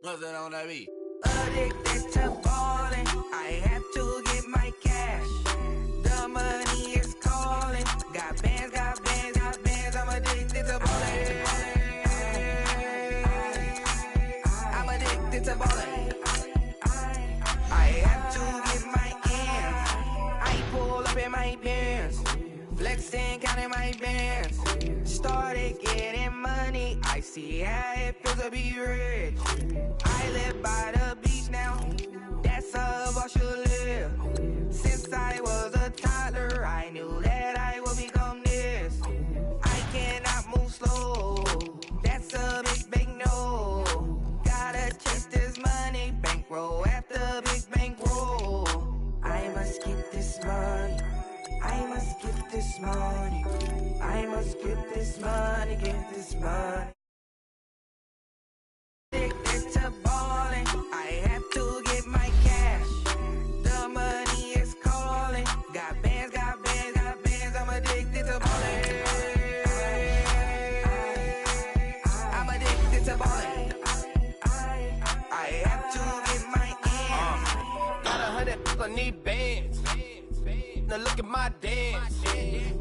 What's that on that beat? Addicted to ballin', I have to get my cash. The money is calling. Got bands, got bands, got bands. I'm addicted to ballin'. I'm addicted to ballin'. I have to get my ends. I pull up in my pants, flexing, counting my bands. Started getting money. I see how it feels to be rich. I live by the beach now. That's how I should live. Since I was a toddler, I knew that I would become this. I cannot move slow. That's a big, big no. Gotta chase this money, bankroll after big bankroll. I must get this money. I must get this money. I must get this money, get this money. Addicted to ballin', I have to get my cash. The money is calling. Got bands, got bands, got bands. I'm addicted to ballin'. I'm addicted to ballin'. I have to get my ends. Got 100, I need bands. Now look at my dance.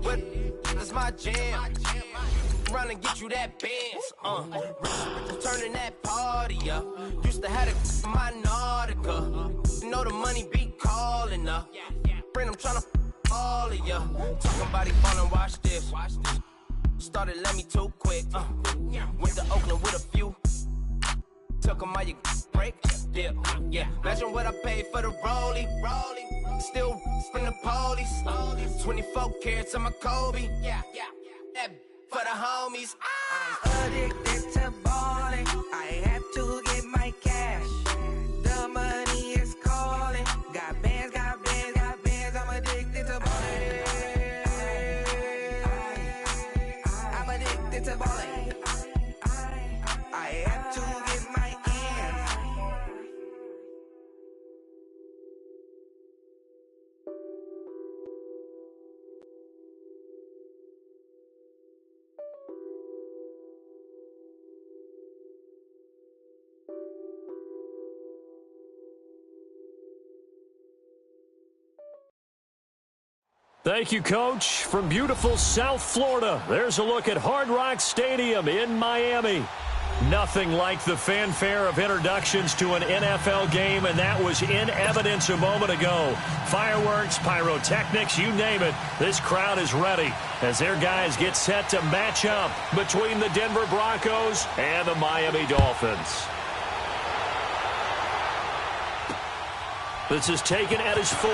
What is my jam? Run and get you that bands. Turning that party up. Used to have a my Nautica. You know the money be calling up. Friend, I'm tryna all of ya. Talking about he ballin', watch this. Started let me too quick. Went to Oakland with a few. Took 'em all you break. Yeah. Imagine what I paid for the rollie. Still from the police. 24 carats on my Kobe. Yeah. That for the homies. I'm addicted to ballin'. I have to get my cash. The money is calling. Got bands, got bands, got bands. I'm addicted to ballin'. I'm addicted to ballin'. I have to get my ends. Thank you, Coach. From beautiful South Florida, there's a look at Hard Rock Stadium in Miami. Nothing like the fanfare of introductions to an NFL game, and that was in evidence a moment ago. Fireworks, pyrotechnics, you name it. This crowd is ready as their guys get set to match up between the Denver Broncos and the Miami Dolphins. This is taken at his 4.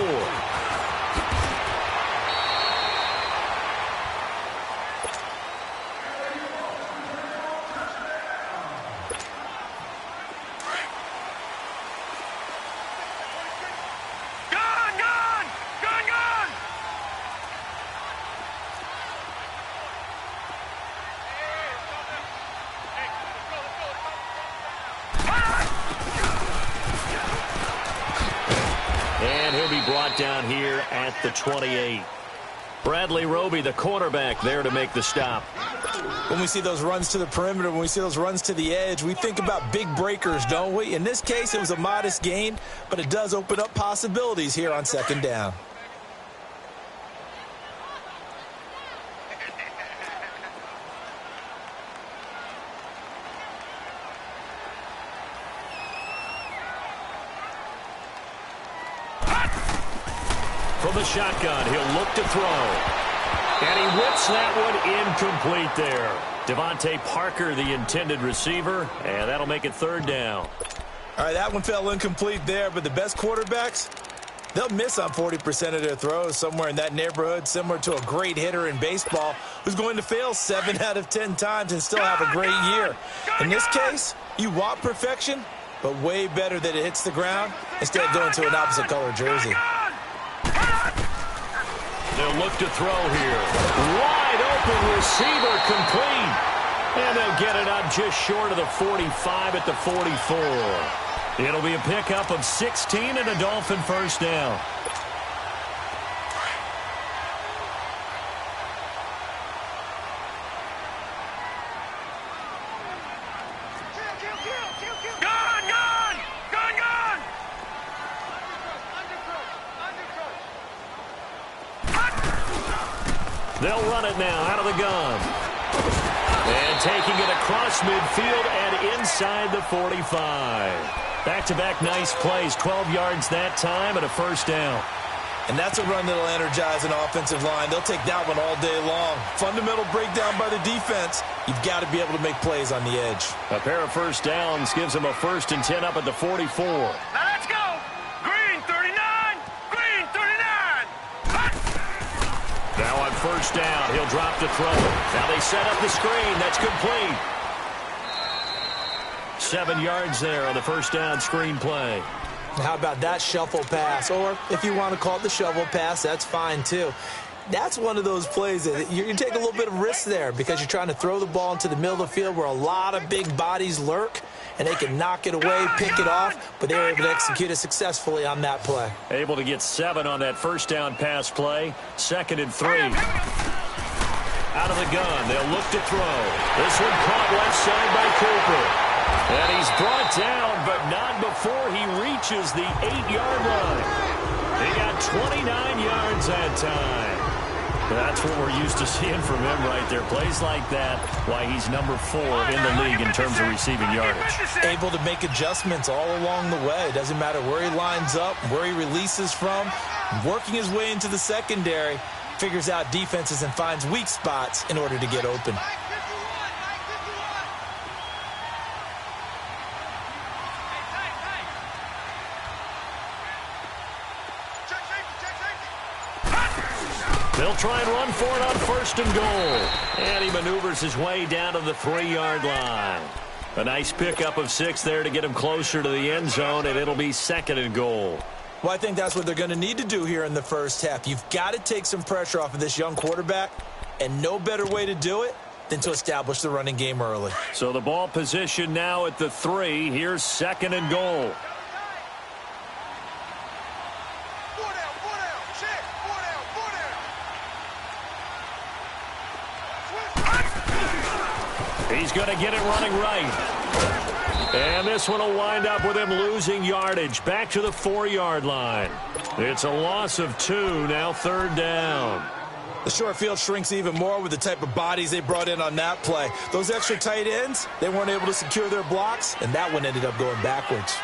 And he'll be brought down here at the 28. Bradley Roby, the quarterback, there to make the stop. When we see those runs to the perimeter, when we see those runs to the edge, we think about big breakers, don't we? In this case, it was a modest gain, but it does open up possibilities here on second down. From the shotgun, he'll look to throw. And he whips that one incomplete there. Devontae Parker, the intended receiver, and that'll make it third down. All right, that one fell incomplete there, but the best quarterbacks, they'll miss on 40% of their throws, somewhere in that neighborhood, similar to a great hitter in baseball who's going to fail 7 out of 10 times and still have a great year. In this case, you want perfection, but way better that it hits the ground instead of going to an opposite color jersey. They'll look to throw here. Wide open receiver, complete. And they'll get it up just short of the 45 at the 44. It'll be a pickup of 16 and a Dolphin first down. Go! They'll run it now out of the gun. And taking it across midfield and inside the 45. Back-to-back nice plays, 12 yards that time and a first down. And that's a run that'll energize an offensive line. They'll take that one all day long. Fundamental breakdown by the defense. You've got to be able to make plays on the edge. A pair of first downs gives them a 1st and 10 up at the 44. Now let's go. Green 39. Green 39. Now on first down, he'll drop to throw. Now they set up the screen. That's complete. 7 yards there on the first down screen play. How about that shuffle pass? Or if you want to call it the shovel pass, that's fine too. That's one of those plays that you take a little bit of risk there because you're trying to throw the ball into the middle of the field where a lot of big bodies lurk, and they can knock it away, pick it off, but they were able to execute it successfully on that play. Able to get 7 on that first down pass play. 2nd and 3. Out of the gun, they'll look to throw. This one caught left side by Cooper. And he's brought down, but not before he reaches the 8-yard line. He got 29 yards that time. That's what we're used to seeing from him right there. Plays like that, why he's number 4 in the league in terms of receiving yardage. Able to make adjustments all along the way. Doesn't matter where he lines up, where he releases from. Working his way into the secondary, figures out defenses and finds weak spots in order to get open. They'll try and run for it on 1st and goal. And he maneuvers his way down to the 3-yard line. A nice pickup of 6 there to get him closer to the end zone, and it'll be 2nd and goal. Well, I think that's what they're going to need to do here in the first half. You've got to take some pressure off of this young quarterback, and no better way to do it than to establish the running game early. So the ball position now at the 3. Here's 2nd and goal. He's going to get it running right. And this one will wind up with him losing yardage. Back to the 4-yard line. It's a loss of 2, now 3rd down. The short field shrinks even more with the type of bodies they brought in on that play. Those extra tight ends, they weren't able to secure their blocks, and that one ended up going backwards.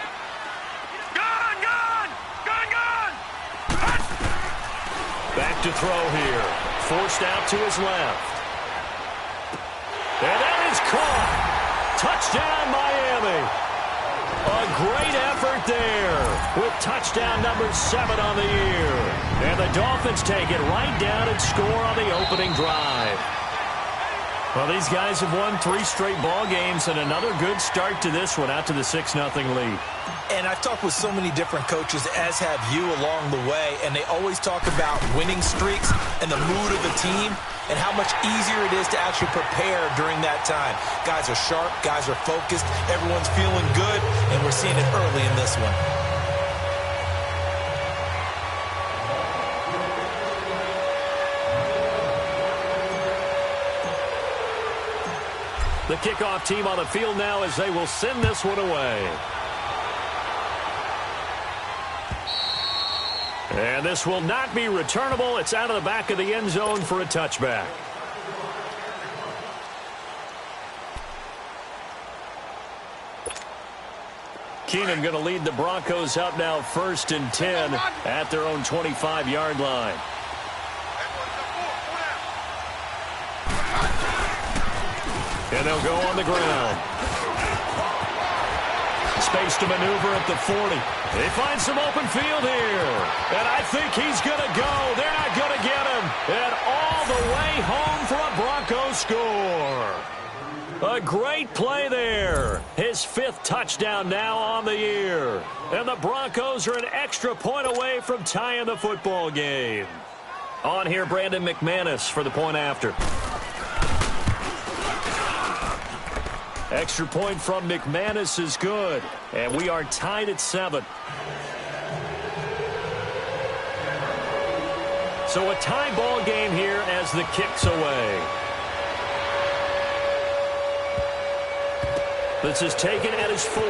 Back to throw here. Forced out to his left. And that is caught. Touchdown, Miami. A great effort there with touchdown number 7 on the year. And the Dolphins take it right down and score on the opening drive. Well, these guys have won 3 straight ball games and another good start to this one out to the 6-0 lead. And I've talked with so many different coaches, as have you along the way, and they always talk about winning streaks and the mood of the team and how much easier it is to actually prepare during that time. Guys are sharp, guys are focused, everyone's feeling good, and we're seeing it early in this one. The kickoff team on the field now as they will send this one away. And this will not be returnable. It's out of the back of the end zone for a touchback. Keenum going to lead the Broncos up now 1st and 10 at their own 25-yard line. And they'll go on the ground. Space to maneuver at the 40. They find some open field here. And I think he's going to go. They're not going to get him. And all the way home for a Broncos score. A great play there. His 5th touchdown now on the year. And the Broncos are an extra point away from tying the football game. On here, Brandon McManus for the point after. Extra point from McManus is good. And we are tied at 7. So a tie ball game here as the kick's away. This is taken at his 4.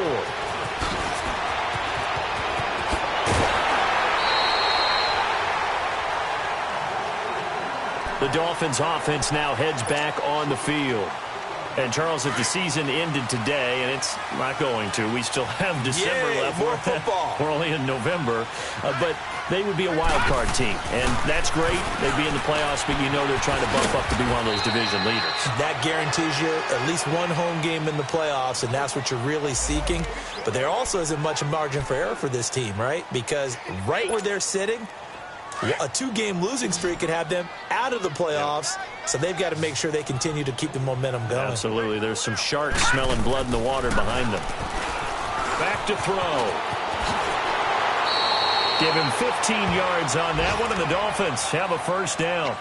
The Dolphins offense now heads back on the field. And, Charles, if the season ended today, and it's not going to, we still have December left. More football. We're only in November. But they would be a wild card team, and that's great. They'd be in the playoffs, but you know they're trying to bump up to be one of those division leaders. That guarantees you at least one home game in the playoffs, and that's what you're really seeking. But there also isn't much margin for error for this team, right? Because right where they're sitting, a 2-game losing streak could have them out of the playoffs, so they've got to make sure they continue to keep the momentum going. Absolutely. There's some sharks smelling blood in the water behind them. Back to throw. Give him 15 yards on that one, and the Dolphins have a first down.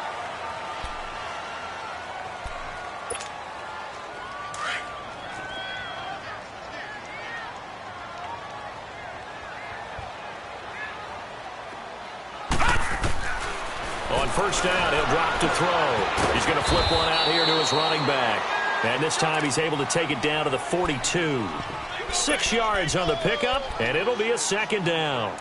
On first down, he'll drop to throw. He's going to flip one out here to his running back. And this time he's able to take it down to the 42. 6 yards on the pickup, and it'll be a second down.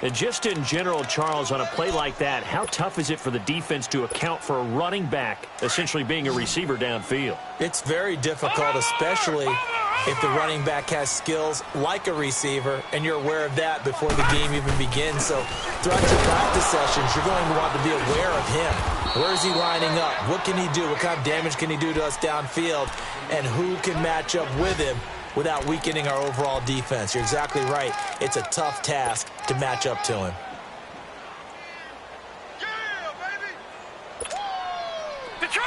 And just in general, Charles, on a play like that, how tough is it for the defense to account for a running back essentially being a receiver downfield? It's very difficult, especially if the running back has skills like a receiver, and you're aware of that before the game even begins. So throughout your practice sessions, you're going to want to be aware of him. Where is he lining up? What can he do? What kind of damage can he do to us downfield? And who can match up with him without weakening our overall defense? You're exactly right. It's a tough task to match up to him.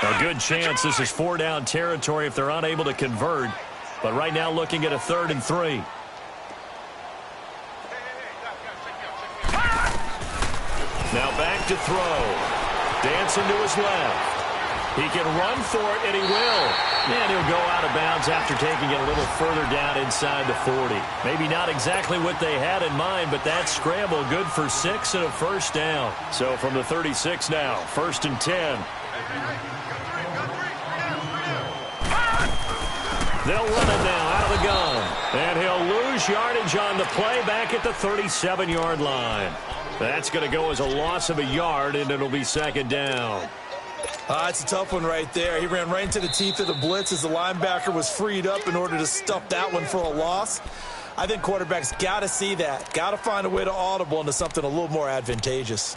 A good chance this is 4-down territory if they're unable to convert. But right now looking at a 3rd and 3. Now back to throw. Dancing to his left. He can run for it, and he will. And he'll go out of bounds after taking it a little further down inside the 40. Maybe not exactly what they had in mind, but that scramble good for 6 and a first down. So from the 36 now, 1st and 10. They'll run it now out of the gun. And he'll lose yardage on the play back at the 37-yard line. That's going to go as a loss of a yard, and it'll be second down. It's a tough one right there. He ran right into the teeth of the blitz as the linebacker was freed up in order to stuff that one for a loss. I think quarterbacks got to see that. Got to find a way to audible into something a little more advantageous.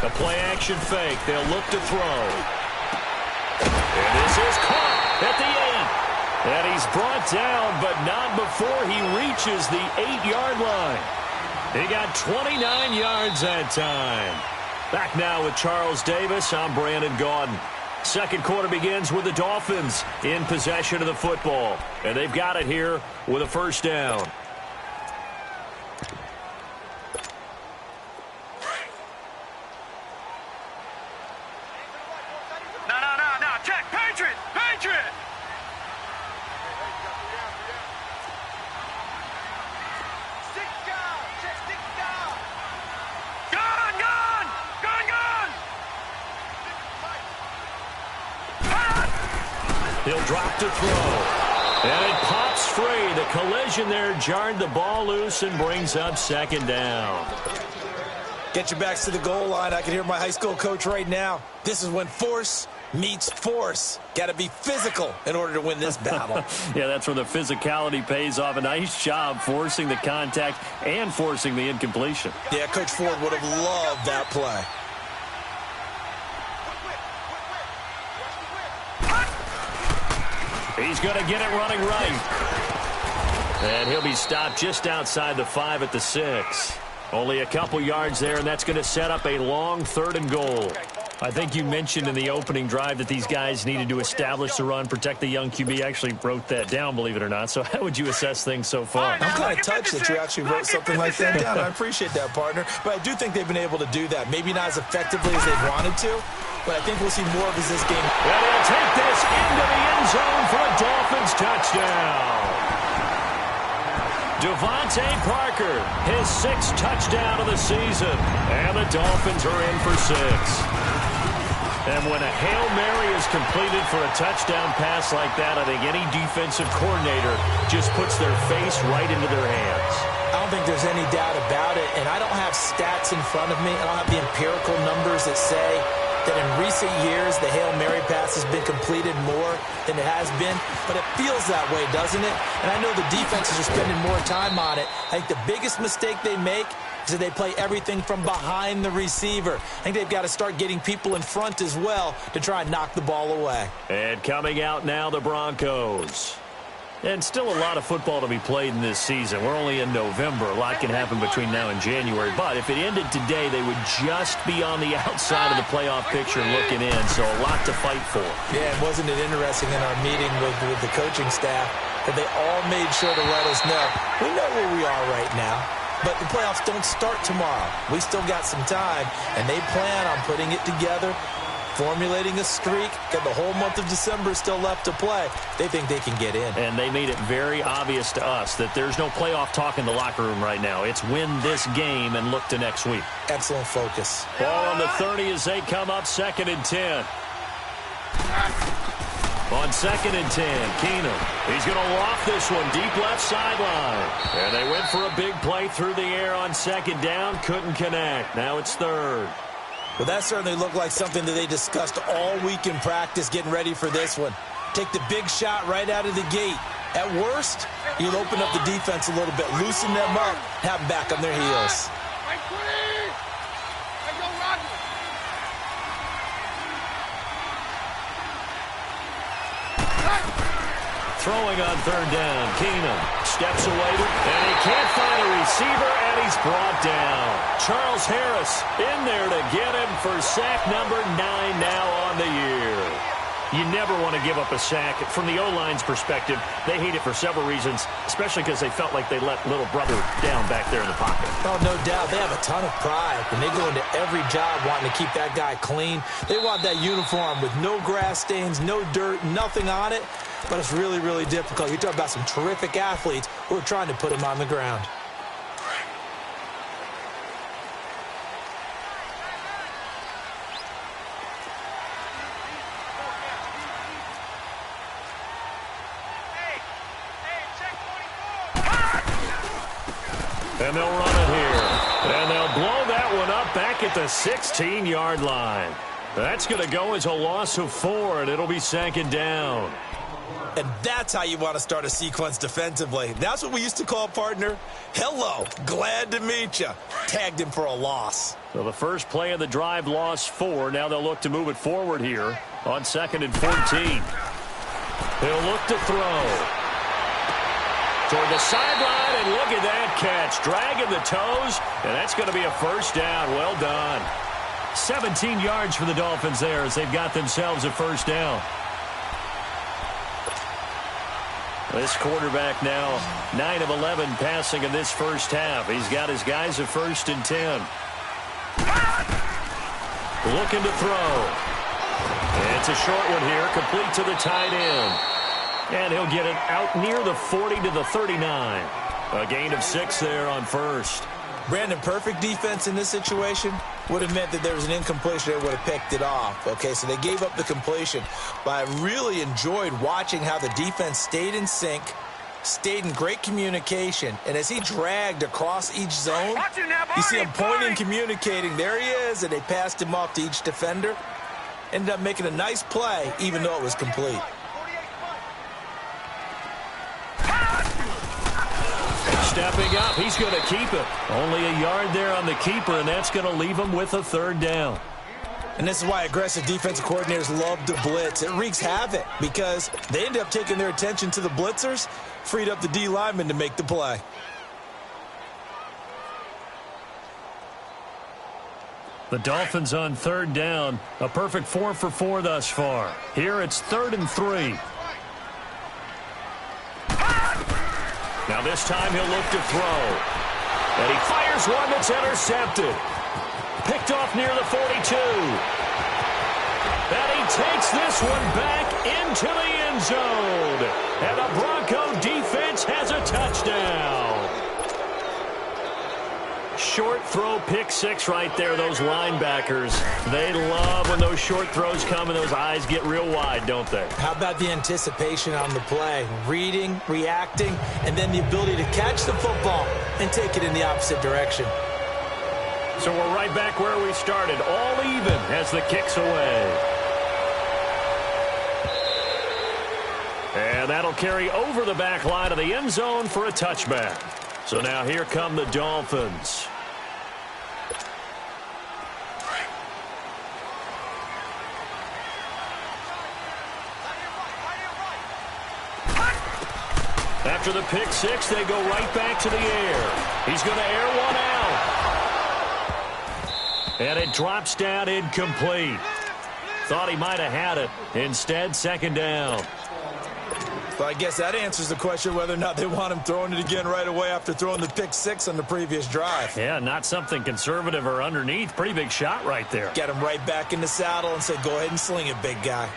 A play-action fake. They'll look to throw. And this is caught at the 8. And he's brought down, but not before he reaches the 8-yard line. He got 29 yards that time. Back now with Charles Davis. I'm Brandon Gaudin. Second quarter begins with the Dolphins in possession of the football. And they've got it here with a first down. He'll drop to throw. And it pops free. The collision there jarred the ball loose and brings up second down. Get your backs to the goal line. I can hear my high school coach right now. This is when force meets force. Got to be physical in order to win this battle. Yeah, that's where the physicality pays off. A nice job forcing the contact and forcing the incompletion. Yeah, Coach Ford would have loved that play. He's going to get it running right. And he'll be stopped just outside the 5 at the 6. Only a couple yards there, and that's going to set up a long 3rd and goal. I think you mentioned in the opening drive that these guys needed to establish the run, protect the young QB. I actually wrote that down, believe it or not. So how would you assess things so far? I'm kind of touched that you actually wrote something like that down. I appreciate that, partner. But I do think they've been able to do that. Maybe not as effectively as they've wanted to, but I think we'll see more of this game. And he'll take this into the end zone for a Dolphins touchdown. Devontae Parker, his 6th touchdown of the season. And the Dolphins are in for 6. And when a Hail Mary is completed for a touchdown pass like that, I think any defensive coordinator just puts their face right into their hands. I don't think there's any doubt about it, and I don't have stats in front of me. I don't have the empirical numbers that say that in recent years the Hail Mary pass has been completed more than it has been, but it feels that way, doesn't it? And I know the defenses are spending more time on it. I think the biggest mistake they make is that they play everything from behind the receiver. I think they've got to start getting people in front as well to try and knock the ball away. And coming out now, the Broncos. And still a lot of football to be played in this season. We're only in November. A lot can happen between now and January. But if it ended today, they would just be on the outside of the playoff picture looking in. So a lot to fight for. Yeah, and wasn't it interesting in our meeting with the coaching staff that they all made sure to let us know, we know where we are right now, but the playoffs don't start tomorrow. We still got some time, and they plan on putting it together, formulating a streak, got the whole month of December still left to play. They think they can get in. And they made it very obvious to us that there's no playoff talk in the locker room right now. It's win this game and look to next week. Excellent focus. Ball on the 30 as they come up 2nd and 10. On 2nd and 10, Keenum. He's going to loft this one deep left sideline. And they went for a big play through the air on 2nd down. Couldn't connect. Now it's 3rd. Well, that certainly looked like something that they discussed all week in practice getting ready for this one. Take the big shot right out of the gate. At worst, you'll open up the defense a little bit, loosen them up, have them back on their heels. Throwing on 3rd down, Keenum steps away, and he can't find a receiver, and he's brought down. Charles Harris in there to get him for sack number 9 now on the year. You never want to give up a sack. From the O-line's perspective, they hate it for several reasons, especially because they felt like they let little brother down back there in the pocket. Oh, no doubt. They have a ton of pride, and they go into every job wanting to keep that guy clean. They want that uniform with no grass stains, no dirt, nothing on it. But it's really, really difficult. You're talking about some terrific athletes who are trying to put him on the ground. And they'll run it here. And they'll blow that one up back at the 16-yard line. That's going to go as a loss of 4, and it'll be 2nd down. And that's how you want to start a sequence defensively. That's what we used to call, partner, hello, glad to meet you. Tagged him for a loss. So the first play of the drive lost 4. Now they'll look to move it forward here on 2nd and 14. He'll look to throw. Toward the sideline, and look at that catch. Dragging the toes, and that's going to be a 1st down. Well done. 17 yards for the Dolphins there as they've got themselves a 1st down. This quarterback now 9 of 11 passing in this first half. He's got his guys a 1st and 10. Looking to throw. It's a short one here, complete to the tight end. And he'll get it out near the 40 to the 39. A gain of 6 there on 1st. Brandon, perfect defense in this situation would have meant that there was an incompletion that would have picked it off. Okay, so they gave up the completion. But I really enjoyed watching how the defense stayed in sync, stayed in great communication, and as he dragged across each zone, you see him pointing, communicating. There he is, and they passed him off to each defender. Ended up making a nice play, even though it was complete. Stepping up, he's going to keep it. Only a yard there on the keeper, and that's going to leave him with a 3rd down. And this is why aggressive defensive coordinators love to blitz. It wreaks havoc because they end up taking their attention to the blitzers, freed up the D lineman to make the play. The Dolphins on 3rd down, a perfect 4 for 4 thus far. Here it's 3rd and 3. Now this time he'll look to throw. And he fires one that's intercepted. Picked off near the 42. And he takes this one back into the end zone. And the Bronco defense has a touchdown. short throw pick six right there, those linebackers. They love when those short throws come and those eyes get real wide, don't they? How about the anticipation on the play? Reading, reacting, and then the ability to catch the football and take it in the opposite direction. So we're right back where we started, all even as the kick's away. And that'll carry over the back line of the end zone for a touchback. So now here come the Dolphins. After the pick six, they go right back to the air. He's going to air one out. And it drops down incomplete. Thought he might have had it. Instead, second down. Well, I guess that answers the question whether or not they want him throwing it again right away after throwing the pick six on the previous drive. Yeah, not something conservative or underneath. Pretty big shot right there. Get him right back in the saddle and say, go ahead and sling it, big guy.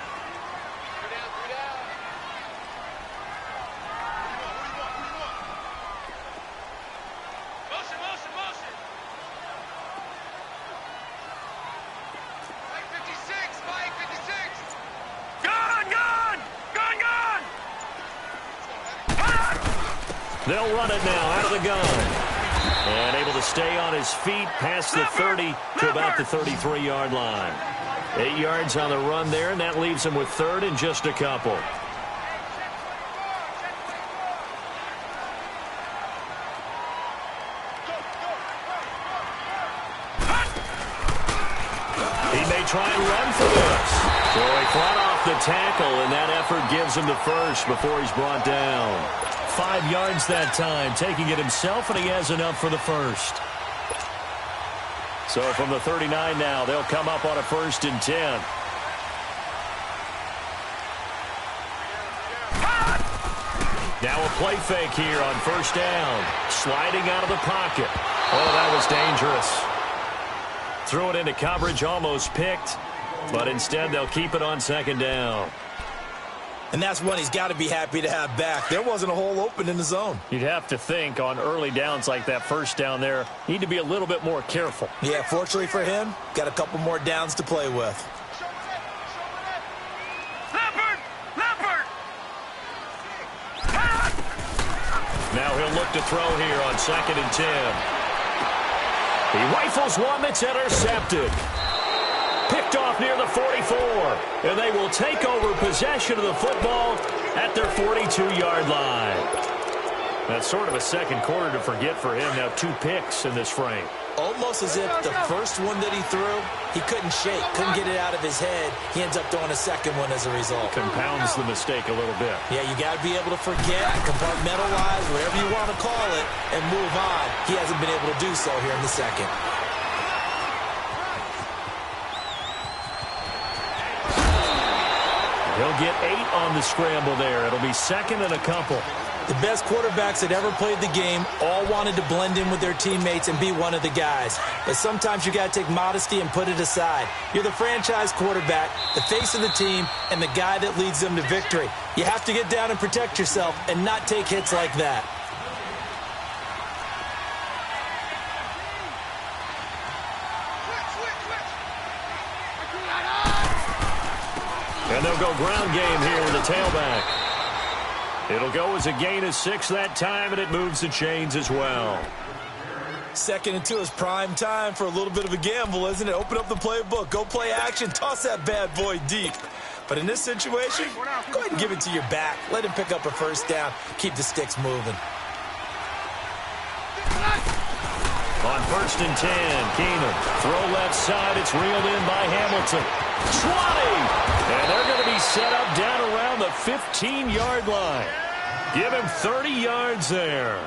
They'll run it now out of the gun. And able to stay on his feet past the 30 to about the 33-yard line. 8 yards on the run there, and that leaves him with third and just a couple. He may try and run for this. So he fought off the tackle, and that effort gives him the first before he's brought down. 5 yards that time, taking it himself, and he has enough for the first. So from the 39 now, they'll come up on a 1st and 10. Now a play fake here on 1st down. Sliding out of the pocket. Oh, that was dangerous. Threw it into coverage, almost picked, but instead they'll keep it on 2nd down. And that's one he's got to be happy to have back. There wasn't a hole open in the zone. You'd have to think on early downs like that 1st down there, need to be a little bit more careful. Yeah, fortunately for him, got a couple more downs to play with. Now he'll look to throw here on 2nd and 10. He rifles one that's intercepted. Picked off near the 44, and they will take over possession of the football at their 42-yard line. That's sort of a second quarter to forget for him. Now 2 picks in this frame. Almost as if the first one that he threw, he couldn't shake, couldn't get it out of his head. He ends up throwing a second one as a result. Compounds the mistake a little bit. Yeah, you got to be able to forget, compartmentalize, whatever you want to call it, and move on. He hasn't been able to do so here in the second. He'll get 8 on the scramble there. It'll be 2nd and a couple. The best quarterbacks that ever played the game all wanted to blend in with their teammates and be one of the guys. But sometimes you got to take modesty and put it aside. You're the franchise quarterback, the face of the team, and the guy that leads them to victory. You have to get down and protect yourself and not take hits like that. And they'll go ground game here with the tailback. It'll go as a gain of 6 that time, and it moves the chains as well. 2nd and 2 is prime time for a little bit of a gamble, isn't it? Open up the playbook, go play action, toss that bad boy deep. But in this situation, go ahead and give it to your back. Let him pick up a 1st down. Keep the sticks moving. On 1st and 10, Keenum. Throw left side. It's reeled in by Hamilton. 20! And they're going to be set up down around the 15-yard line. Give him 30 yards there.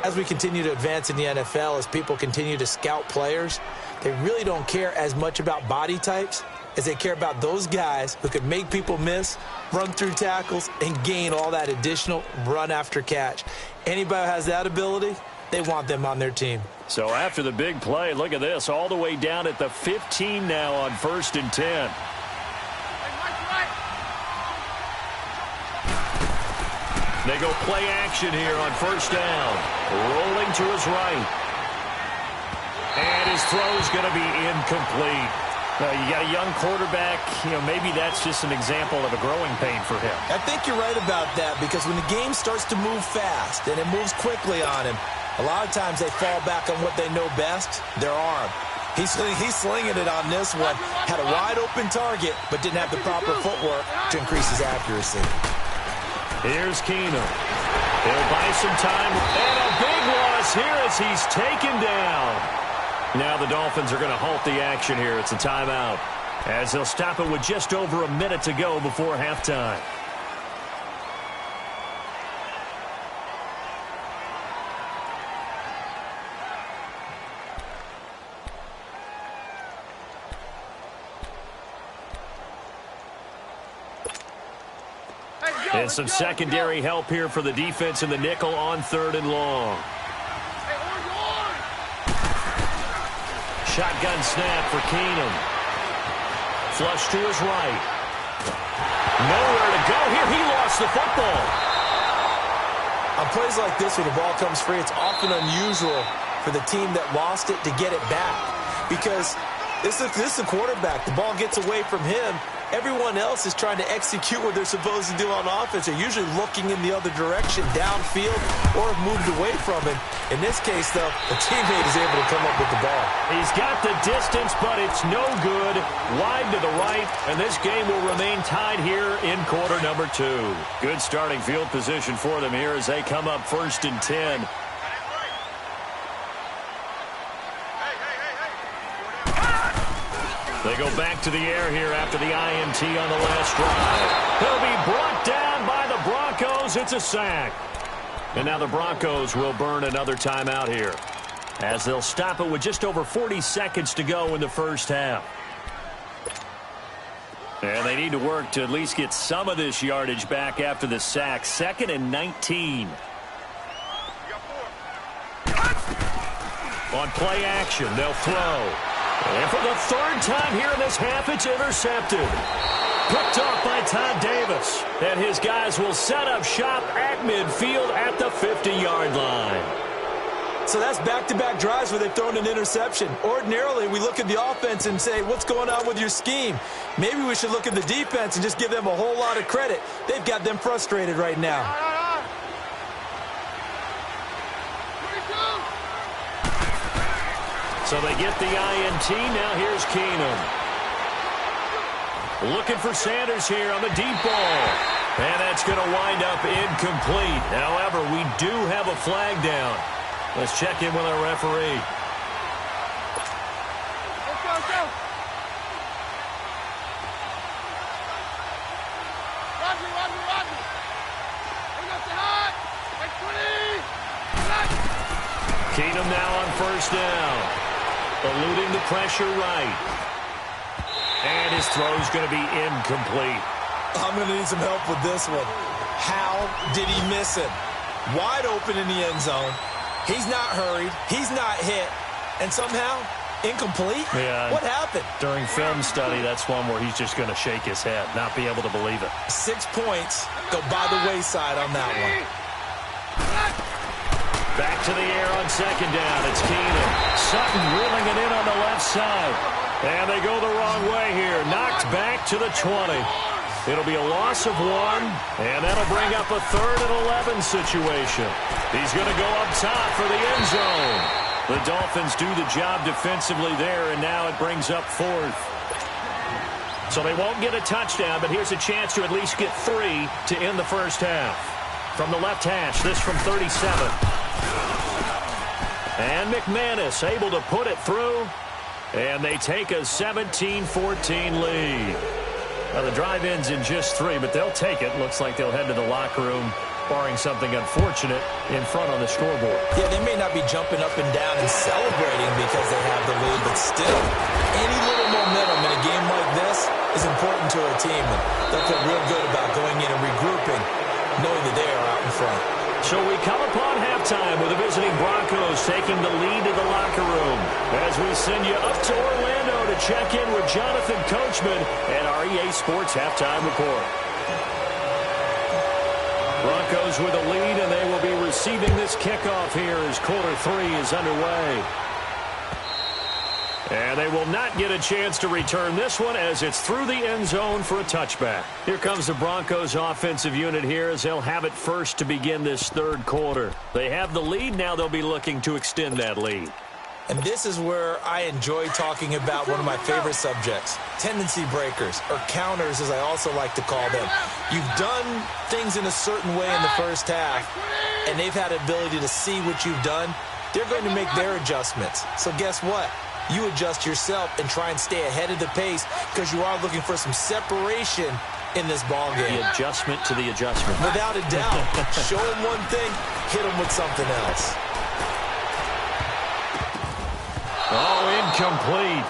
As we continue to advance in the NFL, as people continue to scout players, they really don't care as much about body types as they care about those guys who can make people miss, run through tackles, and gain all that additional run after catch. Anybody who has that ability, they want them on their team. So after the big play, look at this, all the way down at the 15 now on 1st and 10. They go play action here on 1st down. Rolling to his right. his throw is going to be incomplete. You got a young quarterback, maybe that's just an example of a growing pain for him. I think you're right about that, because when the game starts to move fast and it moves quickly on him, a lot of times they fall back on what they know best, their arm. He's slinging it on this one. Had a wide-open target, but didn't have the proper footwork to increase his accuracy. Here's Keenum. He'll buy some time, and a big loss here as he's taken down. Now the Dolphins are going to halt the action here. It's a timeout, as they'll stop it with just over a minute to go before halftime. And some secondary help here for the defense in the nickel on 3rd and long. Shotgun snap for Keenum. Flush to his right. Nowhere to go here. He lost the football. On plays like this where the ball comes free, it's often unusual for the team that lost it to get it back. Because this is a quarterback. The ball gets away from him. Everyone else is trying to execute what they're supposed to do on offense. They're usually looking in the other direction, downfield, or have moved away from it. In this case, though, the teammate is able to come up with the ball. He's got the distance, but it's no good. Wide to the right, and this game will remain tied here in quarter number 2. Good starting field position for them here as they come up 1st and 10. They go back to the air here after the INT on the last drive. He'll be brought down by the Broncos. It's a sack. And now the Broncos will burn another timeout here, as they'll stop it with just over 40 seconds to go in the first half. And they need to work to at least get some of this yardage back after the sack. 2nd and 19. On play action, they'll throw. And for the 3rd time here in this half, it's intercepted. Picked off by Todd Davis. And his guys will set up shop at midfield at the 50-yard line. So that's back-to-back drives where they've thrown an interception. Ordinarily, we look at the offense and say, what's going on with your scheme? Maybe we should look at the defense and just give them a whole lot of credit. They've got them frustrated right now. So they get the INT. Now here's Keenum. Looking for Sanders here on the deep ball. And that's going to wind up incomplete. However, we do have a flag down. Let's check in with our referee. Let's go. Roger. Bring up the hot. Keenum now on 1st down. Eluding the pressure right. And his throw's going to be incomplete. I'm going to need some help with this one. How did he miss him? Wide open in the end zone. He's not hurried. He's not hit. And somehow, incomplete? Yeah. What happened? During film study, that's one where he's just going to shake his head, not be able to believe it. 6 points go by the wayside on that one. Back to the air on 2nd down. It's Keenum. Sutton reeling it in on the left side. And they go the wrong way here. Knocked back to the 20. It'll be a loss of 1, and that'll bring up a 3rd and 11 situation. He's going to go up top for the end zone. The Dolphins do the job defensively there, and now it brings up 4th. So they won't get a touchdown, but here's a chance to at least get 3 to end the first half. From the left hash, this from 37. And McManus able to put it through, and they take a 17-14 lead. Now the drive ends in just 3, but they'll take it. Looks like they'll head to the locker room, barring something unfortunate in front on the scoreboard. Yeah, they may not be jumping up and down and celebrating because they have the lead, but still, any little momentum in a game like this is important to a team. And they'll feel real good about going in and regrouping, knowing that they are out in front. So we come upon halftime with the visiting Broncos taking the lead to the locker room as we send you up to Orlando to check in with Jonathan Coachman and our EA Sports Halftime Report. Broncos with a lead, and they will be receiving this kickoff here as quarter 3 is underway. And they will not get a chance to return this one as it's through the end zone for a touchback. Here comes the Broncos offensive unit here as they'll have it first to begin this third quarter. They have the lead. Now they'll be looking to extend that lead. And this is where I enjoy talking about one of my favorite subjects, tendency breakers, or counters as I also like to call them. You've done things in a certain way in the first half, and they've had the ability to see what you've done. They're going to make their adjustments. So guess what? You adjust yourself and try and stay ahead of the pace because you are looking for some separation in this ball game. The adjustment to the adjustment. Without a doubt. Show them one thing, hit them with something else. Oh, incomplete.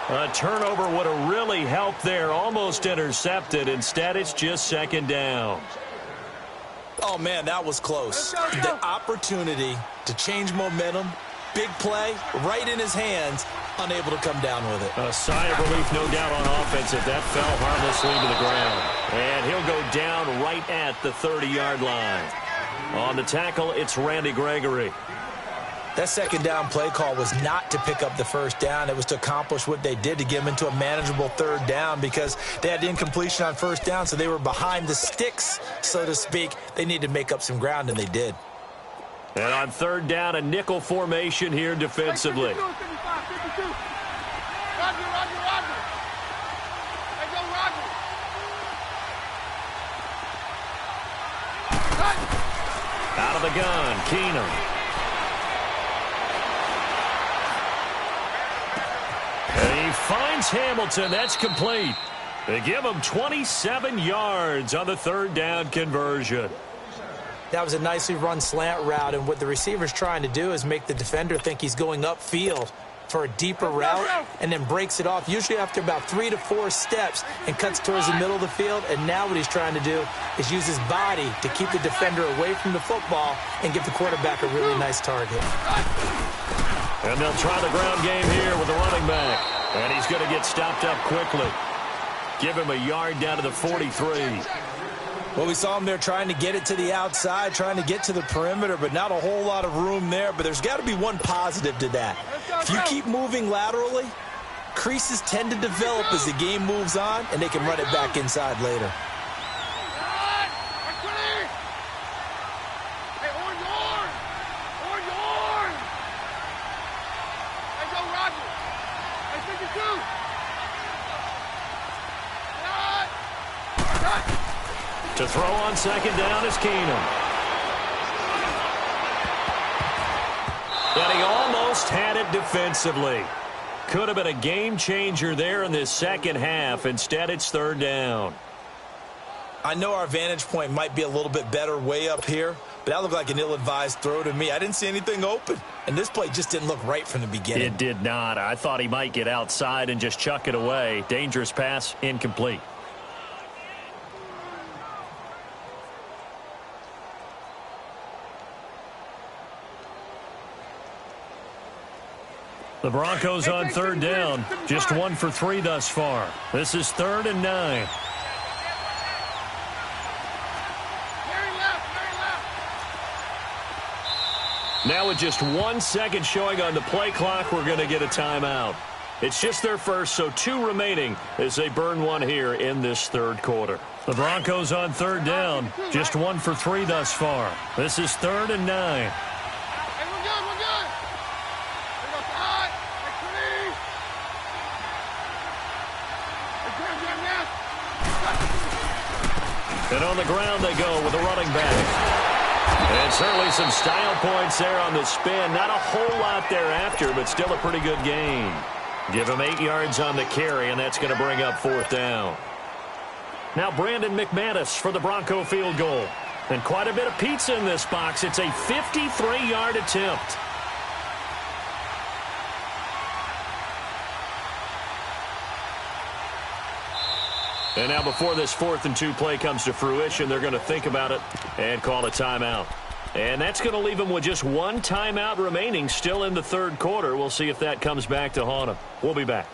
A turnover would have really helped there. Almost intercepted. Instead, it's just second down. Oh, man, that was close. The opportunity to change momentum, big play, right in his hands, unable to come down with it. A sigh of relief, no doubt, on offense if that fell harmlessly to the ground. And he'll go down right at the 30-yard line. On the tackle, it's Randy Gregory. That second down play call was not to pick up the first down. It was to accomplish what they did to get them into a manageable third down because they had incompletion on first down, so they were behind the sticks, so to speak. They needed to make up some ground, and they did. And on third down, a nickel formation here defensively. 52, 55, 52. Roger. Hey, go, Roger. Out of the gun, Keenum. And he finds Hamilton. That's complete. They give him 27 yards on the third down conversion. That was a nicely run slant route, and what the receiver's trying to do is make the defender think he's going upfield for a deeper route and then breaks it off, usually after about 3 to 4 steps, and cuts towards the middle of the field. And now what he's trying to do is use his body to keep the defender away from the football and give the quarterback a really nice target. And they'll try the ground game here with the running back. And he's going to get stopped up quickly. Give him a yard down to the 43. Well, we saw him there trying to get it to the outside, trying to get to the perimeter, but not a whole lot of room there. But there's got to be one positive to that. If you keep moving laterally, creases tend to develop as the game moves on, and they can run it back inside later. To throw on second down is Keenum. And he almost had it defensively. Could have been a game changer there in this second half. Instead, it's third down. I know our vantage point might be a little bit better way up here, but that looked like an ill-advised throw to me. I didn't see anything open, and this play just didn't look right from the beginning. It did not. I thought he might get outside and just chuck it away. Dangerous pass, incomplete. The Broncos on third down. Just 1 for 3 thus far. This is 3rd and 9. Now with just 1 second showing on the play clock, we're going to get a timeout. It's just their first, so 2 remaining as they burn 1 here in this third quarter. The Broncos on third down. Just 1 for 3 thus far. This is 3rd and 9. And on the ground they go with a running back. And certainly some style points there on the spin. Not a whole lot thereafter, but still a pretty good gain. Give him 8 yards on the carry, and that's going to bring up 4th down. Now Brandon McManus for the Bronco field goal. And quite a bit of pizza in this box. It's a 53-yard attempt. And now before this 4th and 2 play comes to fruition, they're going to think about it and call a timeout. And that's going to leave them with just 1 timeout remaining still in the third quarter. We'll see if that comes back to haunt them. We'll be back.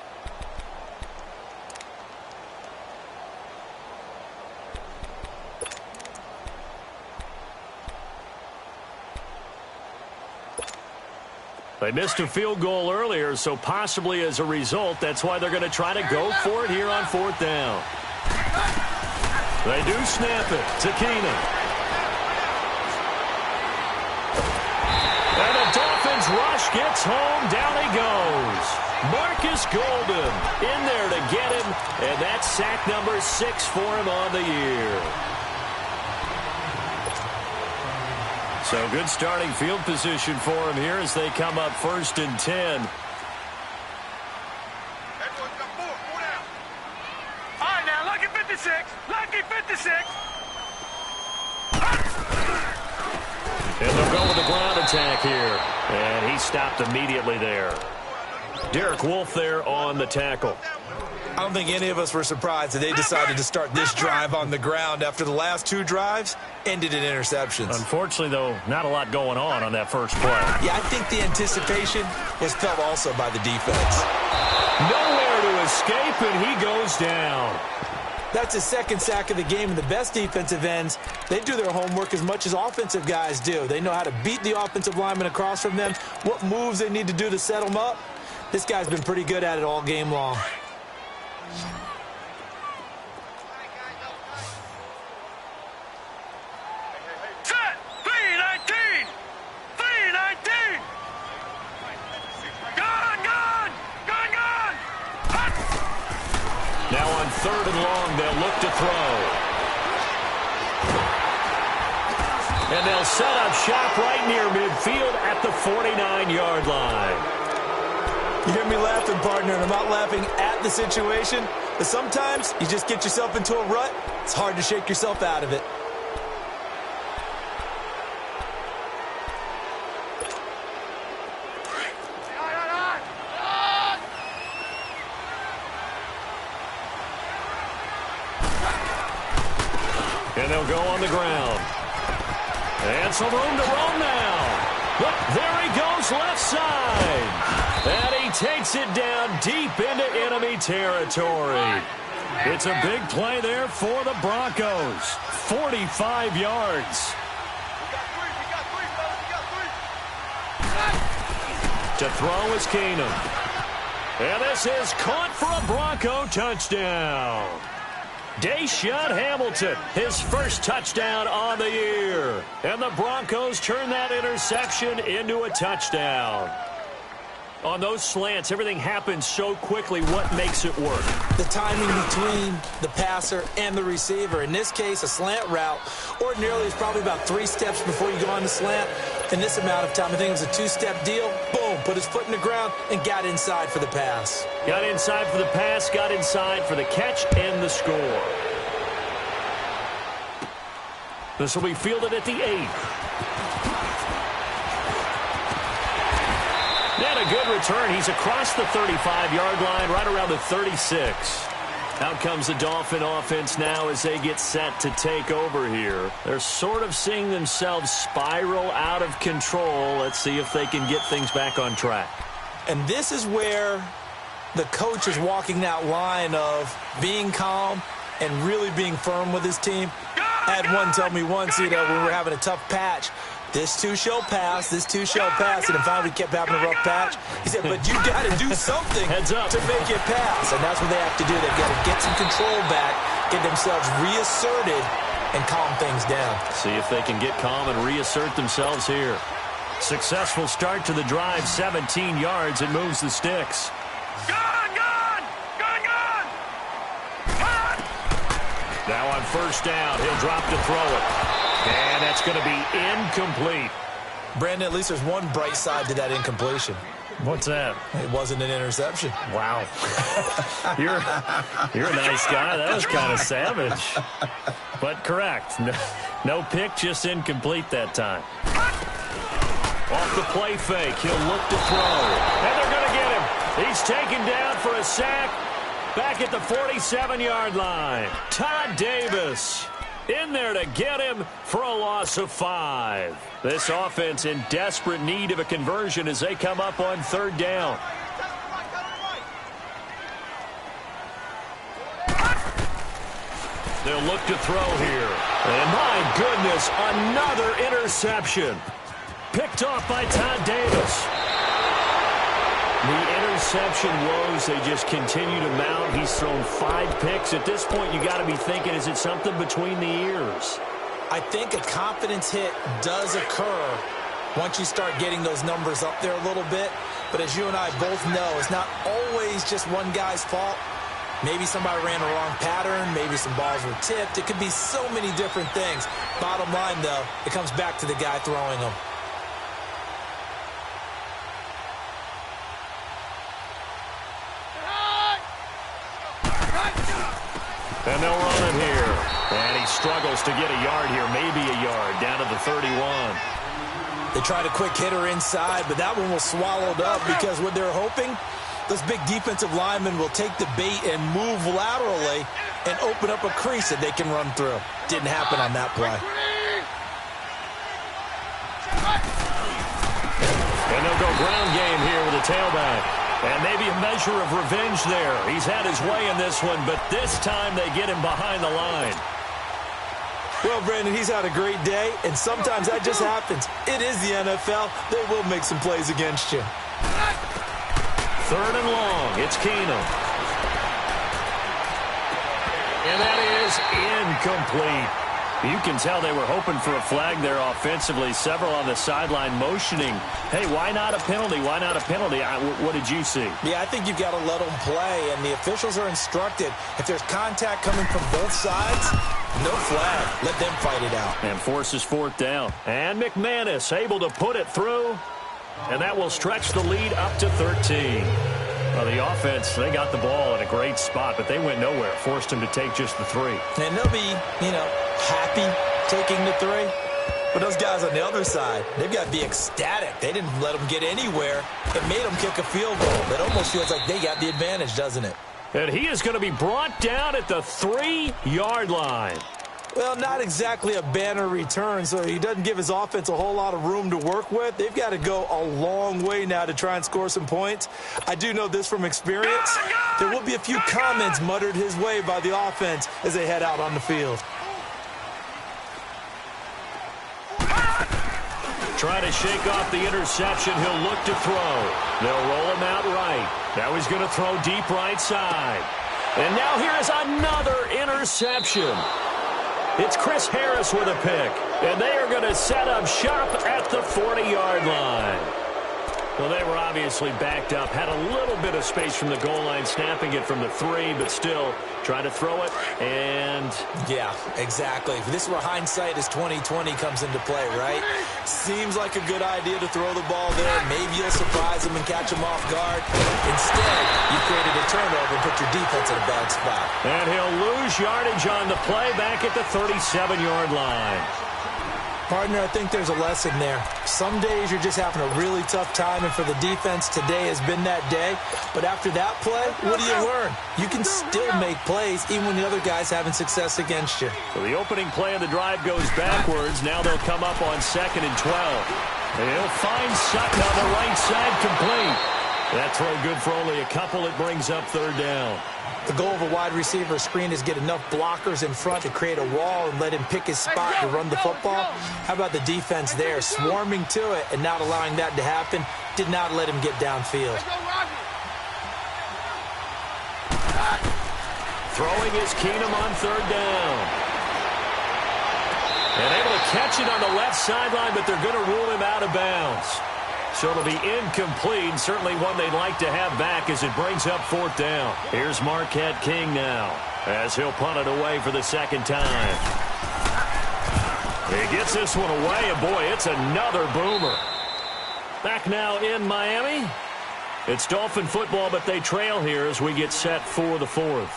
They missed a field goal earlier, so possibly as a result, that's why they're going to try to go for it here on 4th down. They do snap it to Keenum. And the Dolphins rush gets home. Down he goes. Marcus Golden in there to get him, and that's sack number 6 for him on the year. So good starting field position for him here as they come up 1st and 10. Everyone's got four down. All right, now, lucky 56. Lucky 56. And they'll go with the ground attack here. And he stopped immediately there. Derek Wolfe there on the tackle. I don't think any of us were surprised that they decided to start this drive on the ground after the last 2 drives ended in interceptions. Unfortunately, though, not a lot going on that first play. Yeah, I think the anticipation was felt also by the defense. Nowhere to escape, and he goes down. That's his 2nd sack of the game, and the best defensive ends, they do their homework as much as offensive guys do. They know how to beat the offensive lineman across from them, what moves they need to do to set them up. This guy's been pretty good at it all game long. Set! 3-19! 3-19! Gone! Now on 3rd and long, they'll look to throw. And they'll set up shop right near midfield at the 49-yard line. You hear me laughing, partner, and I'm not laughing at the situation, but sometimes you just get yourself into a rut. It's hard to shake yourself out of it. And they'll go on the ground. And some room to roam now. Look, there he goes left side. And he takes it down deep into enemy territory. It's a big play there for the Broncos. 45 yards. To throw is Keenum. And this is caught for a Bronco touchdown. Deshaun Hamilton, his first touchdown on the year. And the Broncos turn that interception into a touchdown. On those slants, everything happens so quickly. What makes it work? The timing between the passer and the receiver. In this case, a slant route ordinarily is probably about 3 steps before you go on the slant. In this amount of time, I think it was a 2-step deal. Boom, put his foot in the ground and got inside for the pass. Got inside for the pass, got inside for the catch and the score. This will be fielded at the 8. And a good return. He's across the 35-yard line, right around the 36. Out comes the Dolphin offense now as they get set to take over here. They're sort of seeing themselves spiral out of control. Let's see if they can get things back on track. And this is where the coach is walking that line of being calm and really being firm with his team. I had one tell me once, when we were having a tough patch, this too shall pass, this too shall pass, and finally we kept having a rough patch. He said, but you got to do something Heads up. to make it pass, and that's what they have to do. They've got to get some control back, get themselves reasserted, and calm things down. See if they can get calm and reassert themselves here. Successful start to the drive, 17 yards. It moves the sticks. Now on first down, he'll drop to throw it. And that's going to be incomplete. Brandon, at least there's one bright side to that incompletion. What's that? It wasn't an interception. Wow. You're a nice guy. That was kind of savage. But correct. No pick, just incomplete that time. Off the play fake, he'll look to throw. And they're going to get him. He's taken down for a sack back at the 47-yard line. Todd Davis in there to get him for a loss of 5. This offense in desperate need of a conversion as they come up on third down. They'll look to throw here. And my goodness, another interception. Picked off by Todd Davis. The interception woes, they just continue to mount. He's thrown 5 picks. At this point, you got to be thinking, is it something between the ears? I think a confidence hit does occur once you start getting those numbers up there a little bit. But as you and I both know, it's not always just one guy's fault. Maybe somebody ran a wrong pattern. Maybe some balls were tipped. It could be so many different things. Bottom line, though, it comes back to the guy throwing them. And they'll run it here. And he struggles to get a yard here, maybe a yard, down to the 31. They tried a quick hitter inside, but that one was swallowed up because what they're hoping, those big defensive linemen will take the bait and move laterally and open up a crease that they can run through. Didn't happen on that play. And they'll go ground game here with a tailback. And maybe a measure of revenge there. He's had his way in this one, but this time they get him behind the line. Well, Brandon, he's had a great day, and sometimes that just happens. It is the NFL. They will make some plays against you. 3rd and long. It's Keenum. And that is incomplete. You can tell they were hoping for a flag there offensively. Several on the sideline motioning, hey, why not a penalty? Why not a penalty? What did you see? Yeah, I think you've got to let them play, and the officials are instructed. If there's contact coming from both sides, no flag. Let them fight it out. And forces 4th down. And McManus able to put it through, and that will stretch the lead up to 13. Well, the offense, they got the ball in a great spot, but they went nowhere. Forced him to take just the 3. And they'll be, happy taking the 3. But those guys on the other side, they've got to be ecstatic. They didn't let them get anywhere. It made them kick a field goal. It almost feels like they got the advantage, doesn't it? And he is going to be brought down at the 3-yard line. Well, not exactly a banner return, so he doesn't give his offense a whole lot of room to work with. They've got to go a long way now to try and score some points. I do know this from experience. There will be a few comments muttered his way by the offense as they head out on the field. Try to shake off the interception. He'll look to throw. They'll roll him out right. Now he's going to throw deep right side. And now here is another interception. It's Chris Harris with a pick. And they are going to set up shop at the 40-yard line. Well, they were obviously backed up. Had a little bit of space from the goal line, snapping it from the 3, but still trying to throw it. And yeah, exactly. This is where hindsight is 20/20 comes into play, right? Seems like a good idea to throw the ball there. Maybe you'll surprise them and catch them off guard. Instead, you created a turnover and put your defense in a bad spot. And he'll lose yardage on the play back at the 37-yard line. Partner, I think there's a lesson there. Some days you're just having a really tough time, and for the defense, today has been that day. But after that play, what do you learn? You can still make plays even when the other guy's having success against you. So the opening play of the drive goes backwards. Now they'll come up on 2nd and 12. And he'll find Sutton on the right side, complete. That throw good for only a couple. It brings up 3rd down. The goal of a wide receiver screen is get enough blockers in front to create a wall and let him pick his spot to run the football. How about the defense there, swarming to it and not allowing that to happen? Did not let him get downfield. Throwing is Keenum on 3rd down. And able to catch it on the left sideline, but they're going to rule him out of bounds. So it'll be incomplete, certainly one they'd like to have back as it brings up 4th down. Here's Marquette King now as he'll punt it away for the 2nd time. He gets this one away, and boy, it's another boomer. Back now in Miami. It's Dolphin football, but they trail here as we get set for the 4th.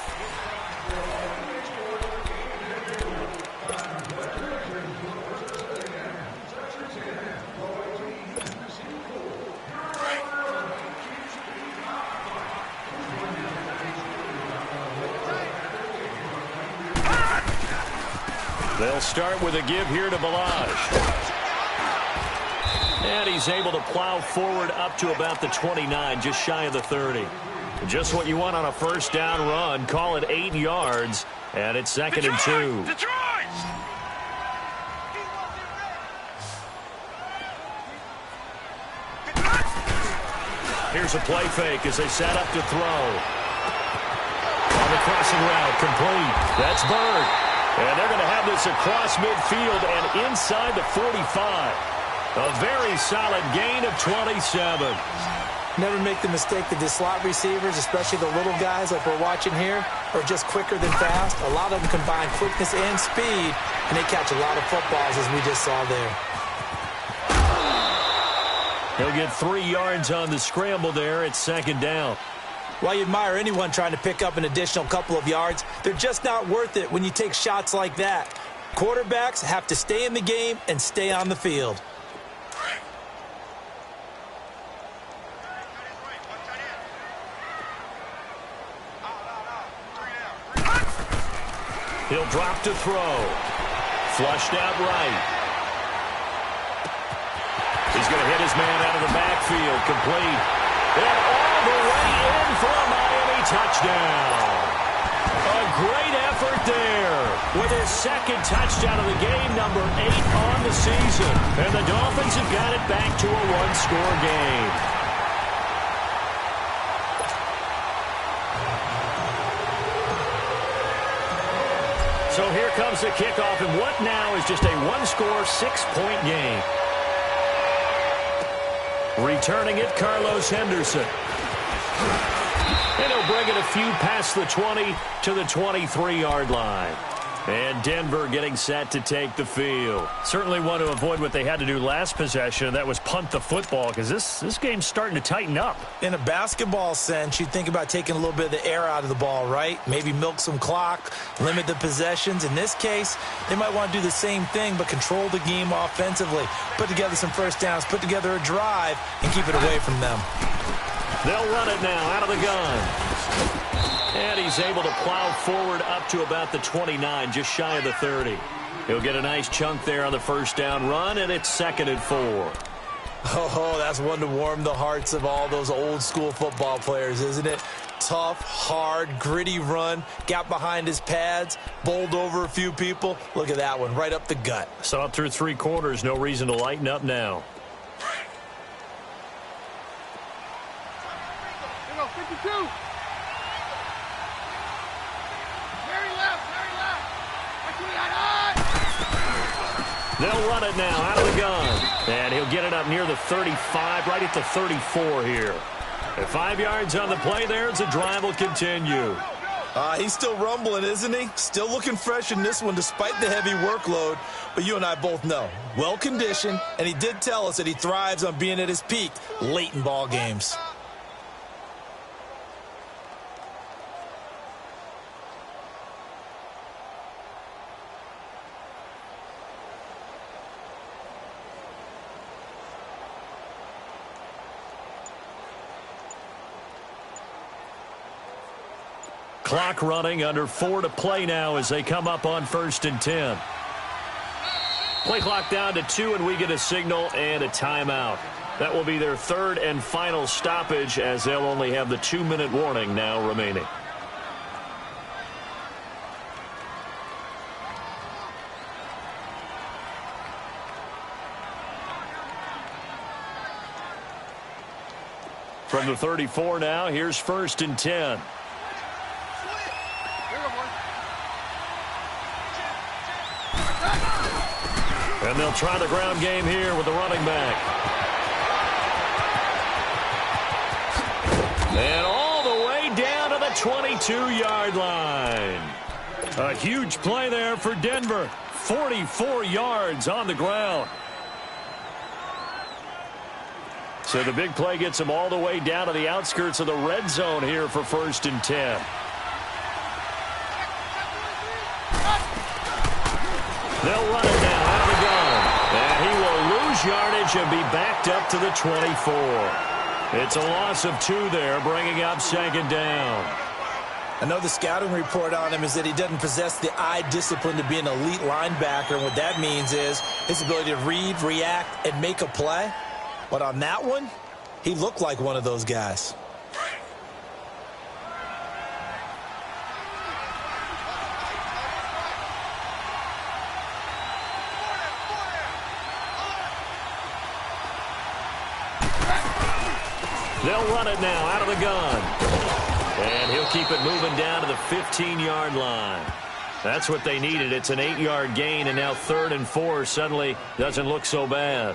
They'll start with a give here to Ballage. And he's able to plow forward up to about the 29, just shy of the 30. Just what you want on a 1st down run. Call it 8 yards, and it's 2nd and 2. Detroit! Here's a play fake as they set up to throw. On the crossing route, complete. That's Bird. And they're going to have this across midfield and inside the 45. A very solid gain of 27. Never make the mistake that the slot receivers, especially the little guys like we're watching here, are just quicker than fast. A lot of them combine quickness and speed, and they catch a lot of footballs, as we just saw there. He'll get 3 yards on the scramble there at second down. While you admire anyone trying to pick up an additional couple of yards, they're just not worth it when you take shots like that. Quarterbacks have to stay in the game and stay on the field. He'll drop to throw. Flushed out right. He's going to hit his man out of the backfield. Complete. And all the way in for a Miami touchdown. A great effort there with his second touchdown of the game, number 8 on the season. And the Dolphins have got it back to a one-score game. So here comes the kickoff, and what now is just a one-score, 6-point game. Returning it, Carlos Henderson. And he'll bring it a few past the 20 to the 23-yard line. And Denver getting set to take the field. Certainly want to avoid what they had to do last possession. That was punt the football, because this game's starting to tighten up. In a basketball sense, you think about taking a little bit of the air out of the ball, right? Maybe milk some clock, limit the possessions. In this case, they might want to do the same thing, but control the game offensively. Put together some first downs, put together a drive, and keep it away from them. They'll run it now out of the gun. And he's able to plow forward up to about the 29, just shy of the 30. He'll get a nice chunk there on the first down run, and it's 2nd and 4. Oh, that's one to warm the hearts of all those old-school football players, isn't it? Tough, hard, gritty run, got behind his pads, bowled over a few people. Look at that one, right up the gut. Saw it through 3 quarters, no reason to lighten up now. 52. They'll run it now out of the gun. And he'll get it up near the 35, right at the 34 here. And 5 yards on the play there as the drive will continue. He's still rumbling, isn't he? Still looking fresh in this one despite the heavy workload. But you and I both know, well-conditioned, and he did tell us that he thrives on being at his peak late in ball games. Clock running, under 4 to play now as they come up on 1st and 10. Play clock down to 2, and we get a signal and a timeout. That will be their 3rd and final stoppage, as they'll only have the 2-minute warning now remaining. From the 34 now, here's 1st and 10. And they'll try the ground game here with the running back. And all the way down to the 22-yard line. A huge play there for Denver. 44 yards on the ground. So the big play gets them all the way down to the outskirts of the red zone here for 1st and 10. They'll run it now out of the gun. And he will lose yardage and be backed up to the 24. It's a loss of 2 there, bringing up 2nd down. I know the scouting report on him is that he doesn't possess the eye discipline to be an elite linebacker. And what that means is his ability to read, react, and make a play. But on that one, he looked like one of those guys. They'll run it now out of the gun. And he'll keep it moving down to the 15-yard line. That's what they needed. It's an 8-yard gain, and now 3rd and 4 suddenly doesn't look so bad.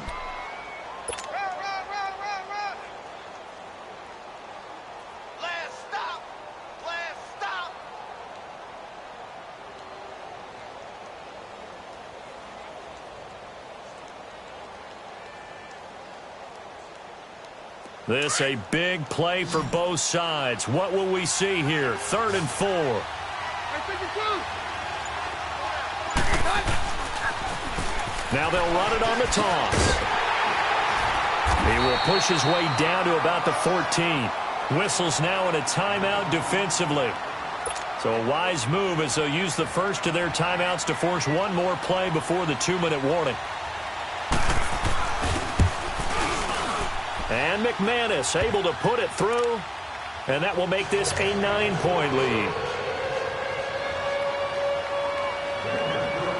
This a big play for both sides. What will we see here? 3rd and 4. Now they'll run it on the toss. He will push his way down to about the 14. Whistles now in a timeout defensively. So a wise move as they'll use the first of their timeouts to force one more play before the 2-minute warning. And McManus able to put it through, and that will make this a 9-point lead.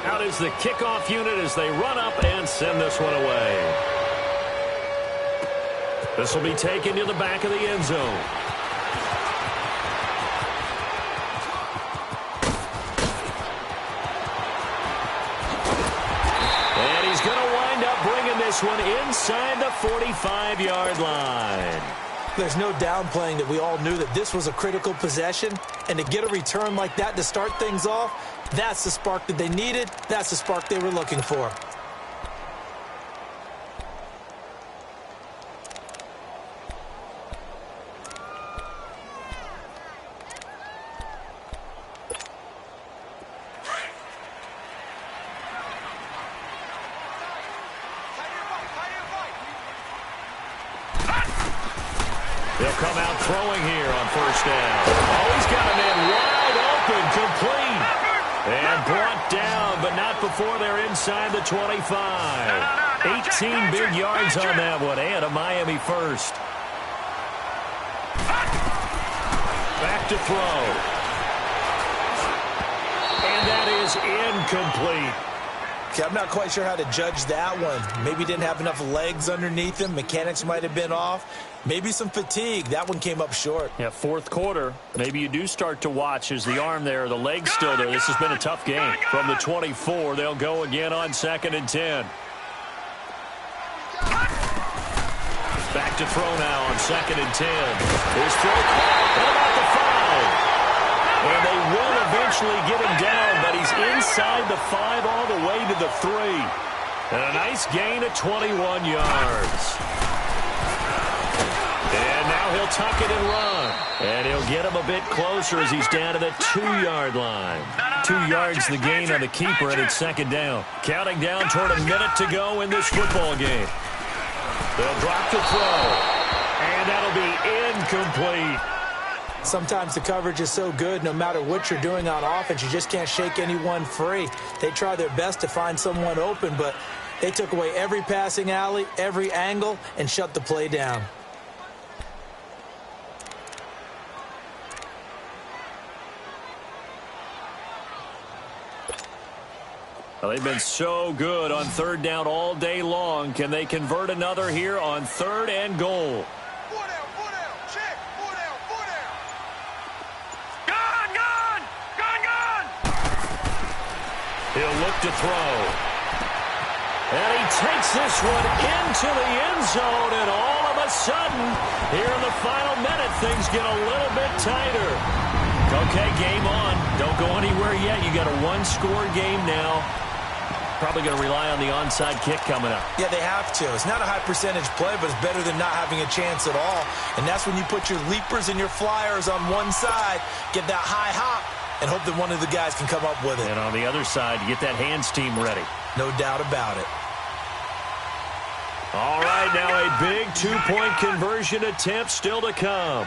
Out is the kickoff unit as they run up and send this one away. This will be taken to the back of the end zone. And he's going to wind up bringing this one inside the 45-yard line. There's no downplaying that we all knew that this was a critical possession, and to get a return like that to start things off, that's the spark that they needed. That's the spark they were looking for. They'll come out throwing here on 1st down. Oh, he's got a man wide open, complete. And brought down, but not before they're inside the 25. 18 big yards on that one, and a Miami first. Back to throw. And that is incomplete. Okay, I'm not quite sure how to judge that one. Maybe didn't have enough legs underneath him. Mechanics might have been off. Maybe some fatigue. That one came up short. Yeah, 4th quarter. Maybe you do start to watch as the arm there, the leg's still there. This has been a tough game. From the 24, they'll go again on 2nd and 10. Back to throw now on 2nd and 10. His throw caught at about the 5. And they will eventually get him down, but he's inside the 5 all the way to the 3. And a nice gain of 21 yards. And now he'll tuck it and run. And he'll get him a bit closer as he's down to the 2-yard line. 2 yards the gain on the keeper, and it's 2nd down. Counting down toward a minute to go in this football game. They'll drop the throw. And that'll be incomplete. Sometimes the coverage is so good, no matter what you're doing on offense, you just can't shake anyone free. They try their best to find someone open, but they took away every passing alley, every angle, and shut the play down. Well, they've been so good on 3rd down all day long. Can they convert another here on 3rd and goal? He'll look to throw. And he takes this one into the end zone, and all of a sudden, here in the final minute, things get a little bit tighter. Okay, game on. Don't go anywhere yet. You got a 1-score game now. Probably going to rely on the onside kick coming up. Yeah, they have to. It's not a high percentage play, but it's better than not having a chance at all. And that's when you put your leapers and your flyers on one side, get that high hop, and hope that one of the guys can come up with it. And on the other side, get that hands team ready. No doubt about it. All right, now a big 2-point conversion attempt still to come.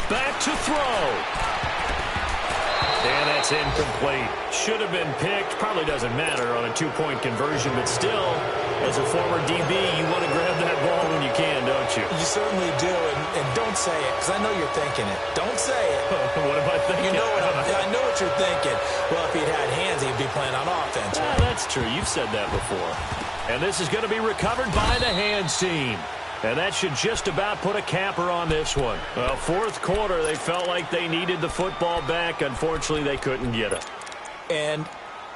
Back to throw. And that's incomplete. Should have been picked. Probably doesn't matter on a 2-point conversion, but still, as a former DB, you want to grab that ball when you can, don't you? You certainly do, and don't say it, because I know you're thinking it. Don't say it. What am I thinking? You know I know what you're thinking. Well, if he'd had hands, he'd be playing on offense. Right? That's true. You've said that before. And this is going to be recovered by the hands team. And that should just about put a capper on this one. Well, fourth quarter, they felt like they needed the football back. Unfortunately, they couldn't get it. And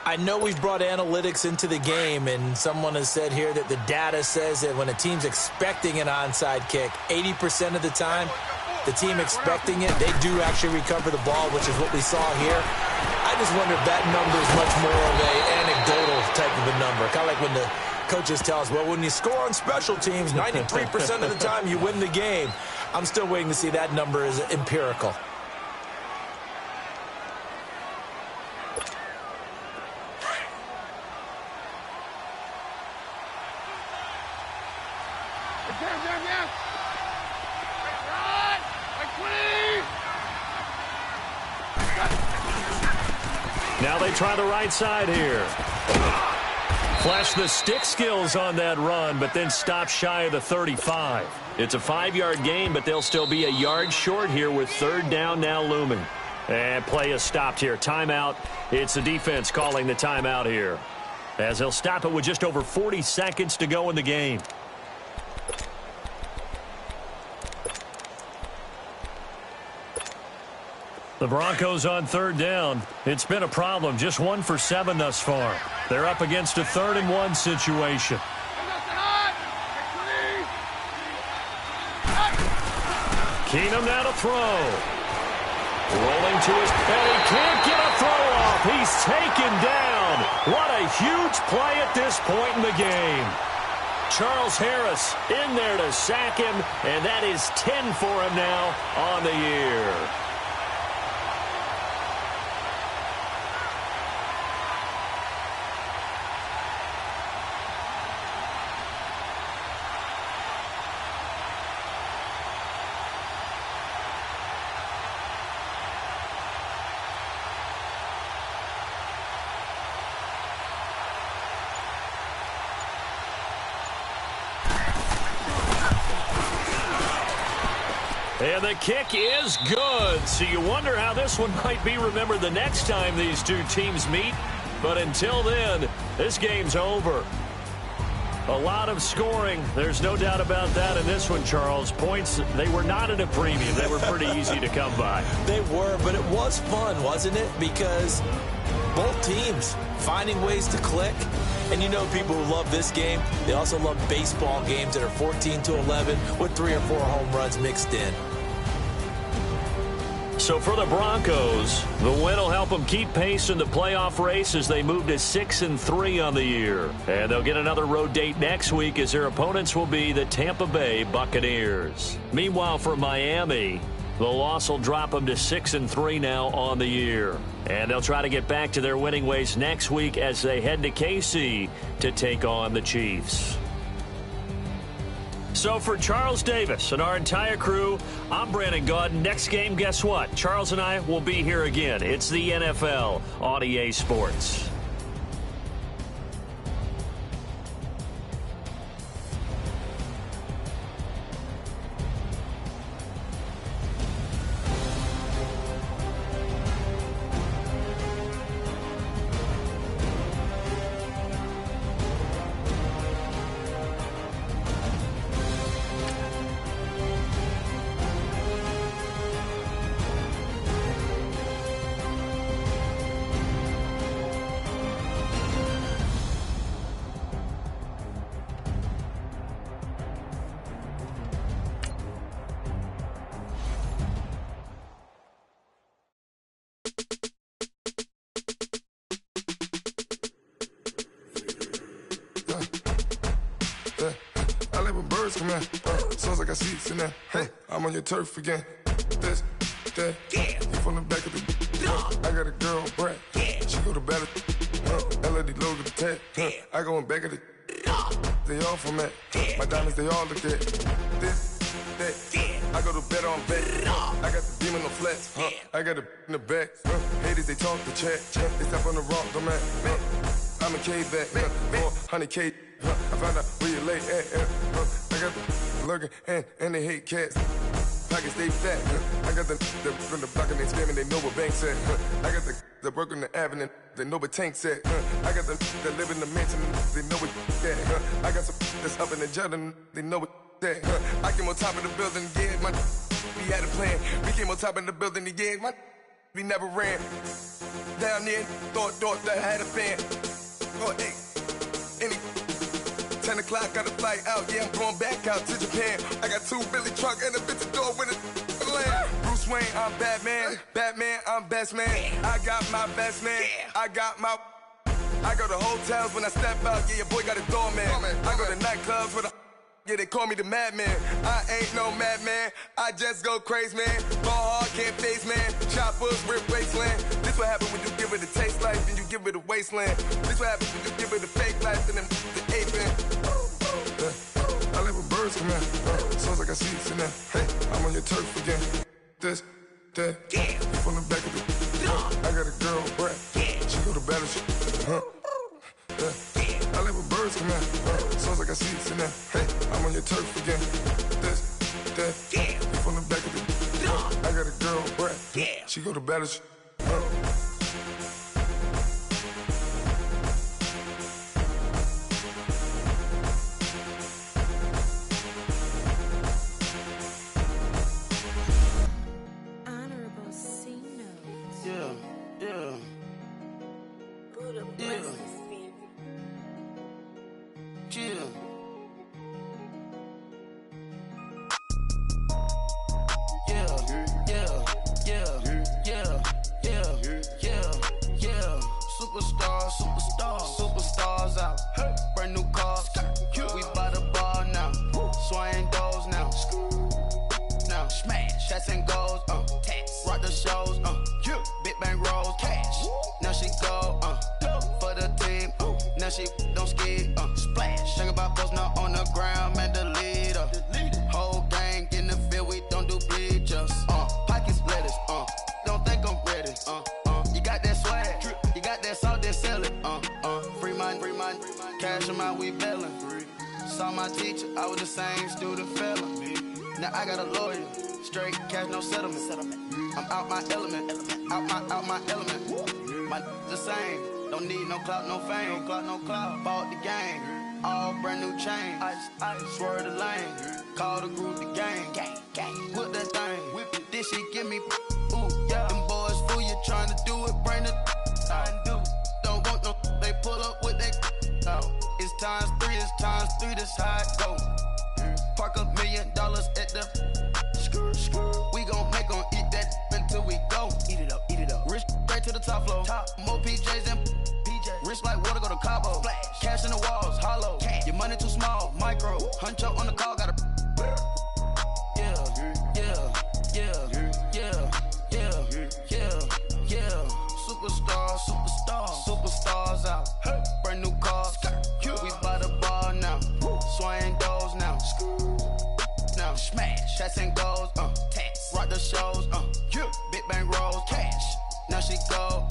I know we've brought analytics into the game, and someone has said here that the data says that when a team's expecting an onside kick, 80% of the time, the team expecting it, they do actually recover the ball, which is what we saw here. I just wonder if that number is much more of an anecdotal type of a number, kind of like when the coaches tell us, well, when you score on special teams, 93% of the time you win the game. I'm still waiting to see that number is empirical. Now they try the right side here. Flash the stick skills on that run, but then stop shy of the 35. It's a 5-yard gain, but they'll still be a yard short here with third down now looming. And play is stopped here. Timeout. It's the defense calling the timeout here, as they'll stop it with just over 40 seconds to go in the game. The Broncos on third down. It's been a problem. Just 1 for 7 thus far. They're up against a 3rd-and-1 situation. Keenum now to throw. Rolling to his belly. Can't get a throw off. He's taken down. What a huge play at this point in the game. Charles Harris in there to sack him, and that is 10 for him now on the year. And the kick is good. So you wonder how this one might be remembered the next time these two teams meet. But until then, this game's over. A lot of scoring. There's no doubt about that in this one, Charles. Points, they were not at a premium. They were pretty easy to come by. They were, but it was fun, wasn't it? Because both teams finding ways to click. And you know people who love this game, they also love baseball games that are 14-11 with 3 or 4 home runs mixed in. So for the Broncos, the win will help them keep pace in the playoff race as they move to 6-3 on the year. And they'll get another road date next week as their opponents will be the Tampa Bay Buccaneers. Meanwhile, for Miami, the loss will drop them to 6-3 now on the year. And they'll try to get back to their winning ways next week as they head to KC to take on the Chiefs. So for Charles Davis and our entire crew, I'm Brandon Gaudin. Next game, guess what? Charles and I will be here again. It's the NFL on EA Sports. Sounds like I see it in there. Hey, I'm on your turf again. This, that, yeah. You from the back of the. I got a girl, Brad. Yeah. She go to battle. LED logo the tag. Yeah. I go in back of the. They all from that. Yeah. My diamonds, they all look at. This, that. Yeah. I go to bet on bet. I got the demon on flats. Yeah. I got a in the back. Haters, they talk the chat. They step on the rock, the man. I'm a K back. 400K. I found out where you lay at. I got the lurking, and they hate cats. Pockets they fat. I got the from the block and they scamming, they know what banks at. I got the work on the avenue, they know what tanks at. I got the that live in the mansion, they know what that. I got some that's up in the Jordan, they know what that. I came on top of the building, yeah, we had a plan. We came on top of the building, yeah, we never ran. Down there, thought that I had a fan. Oh, hey, 10 o'clock, got a flight out, yeah, I'm going back out to Japan. I got 2 Billy truck and a bitch door with a land. Bruce Wayne, I'm Batman. Batman, I'm best man. I got my best man. I go to hotels when I step out, yeah, your boy got a doorman. I go to nightclubs with a yeah, they call me the madman. I ain't no madman, I just go crazy, man. Ball hard, can't face, man. Choppers, rip wasteland. This what happen when you give it a taste life and you give it a wasteland. This what happen when you give it a fake life and then the aping. I live with birds come in. Sounds like I see it in there. Hey, I'm on your turf again. This, that, yeah. From the back of the I got a girl, Brad. Yeah. She go to battle, I live with birds come in. Sounds like I see it in there. Hey, I'm on your turf again. This, that, yeah. From the back of the I got a girl, Brad. Yeah. She go to battle, Superstars out. Brand new cars. We by the bar now. Swaying doors now. Now smash. Shots and goals. Rock the shows. Big bang rolls. Cash. Now she go. For the team. Now she don't skid. Splash. Think about posting up on the ground. Man, the leader. Whole gang in the field. We don't do bleachers. Pocket splitters. Don't think I'm ready. You got that swag. You got that salt, then sell it. Free mind. Cash them out, we bailin'. Saw my teacher, I was the same student felon. Now I got a lawyer, straight cash, no settlement. I'm out my element, out my element. My the same, don't need no clout, no fame. No clout, bought the game, all brand new chain. I swerve the lane, call the group the gang. Whip that thing, whip it, this shit give me. Ooh, yeah. Them boys fool you trying to do it, bring the don't want no, they pull up with that. It's times 3, this how it go. Park $1 million at the we gon' make 'em eat that until we go. Eat it up. Rich straight to the top floor. More PJs and PJs. Rich like water, go to Cabo. Flash. Cash in the walls, hollow. Cash. Your money too small, micro. Huncho on the call, got a Superstars out. Brand new cars. We by the bar now. Swaying doors now. Now smash. Shots and goals. Rock the shows. Big bang rolls. Cash. Now she go.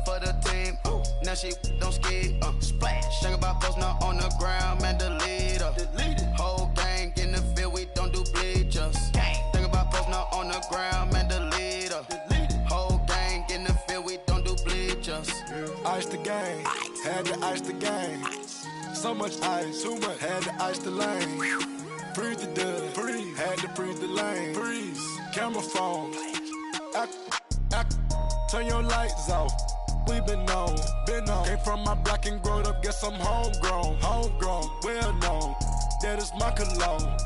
For the team. Now she don't skid. Splash. Think about posting up on the ground. Man, the leader. Whole gang in the field. We don't do bleachers. Think about posting up on the ground. Man, the leader. Whole gang in the field. We don't do bleachers. Ice the game, had to ice the game. So much ice, too much, had to ice the lane. Freeze the dust, freeze, had to freeze the lane. Freeze, camera phone. Turn your lights off. We been on. Came from my block and growed up, guess I'm homegrown, well known. That is my cologne.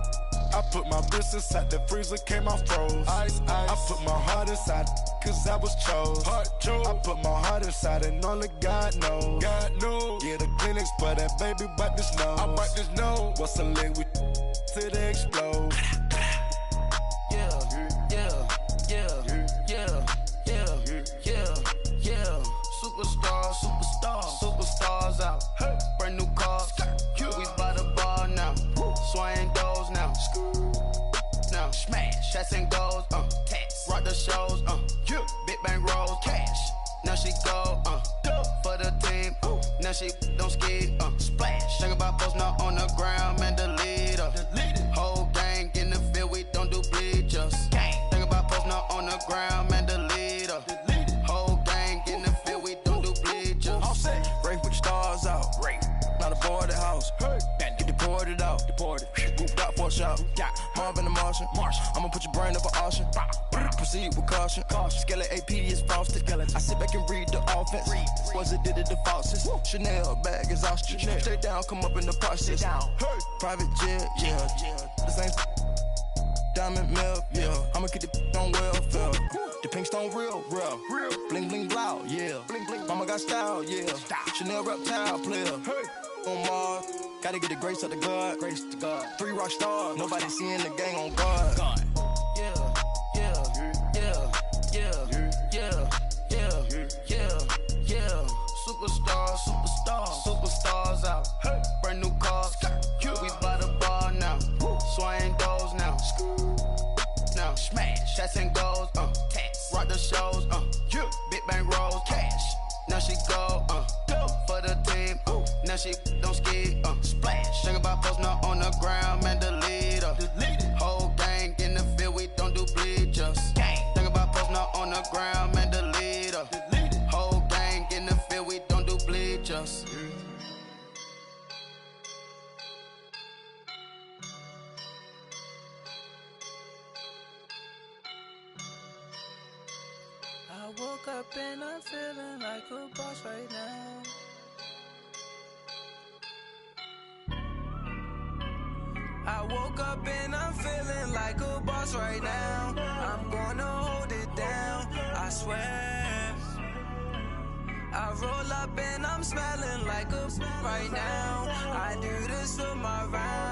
I put my wrist inside the freezer, came out froze. Ice. I put my heart inside, cause I was chose. I put my heart inside and only God knows. Yeah, the clinics, but that baby bite this nose. I bite this nose. What's a leg with till they explode? Superstars out. Brand new cars. We by the bar now. Swaying doors now. Now smash. Shots and goals. Rock the shows. Big bang rolls. Cash. Now she go. For the team. Now she don't skid. Splash. Think about posting up on the ground. Man, the leader. Whole gang shop. Marvin the Martian. I'ma put your brain up an auction. Proceed with caution. Skeleton AP is frosted. I sit back and read the offense. Was it did it the falsest? Chanel bag is ostrich. Stay down, come up in the process. Hey. Private jet, yeah. The same diamond milk, yeah. I'ma keep the on welfare. The pink stone real. Bling bling loud, yeah. Mama got style, yeah. Chanel reptile player. Hey. On Mars, gotta get the grace of the God. 3 rock stars, nobody seeing the gang on God. Superstars out. Hey. Brand new cars. We by the bar now. Swaying doors now. Now smash. Shots and goals. Rock the shows. Big bang rolls. Cash. Now she go. For the team. Now she don't ski. Splash. Think about posting up on the ground, man. Delete her. Whole gang in the field. We don't do bleachers. Think about posting up on the ground, man. Delete her. Whole gang in the field. We don't do bleachers. I woke up and I'm feeling like a boss right now. I woke up and I'm feeling like a boss right now. I'm gonna hold it down, I swear. I roll up and I'm smelling like a right now. I do this for my round.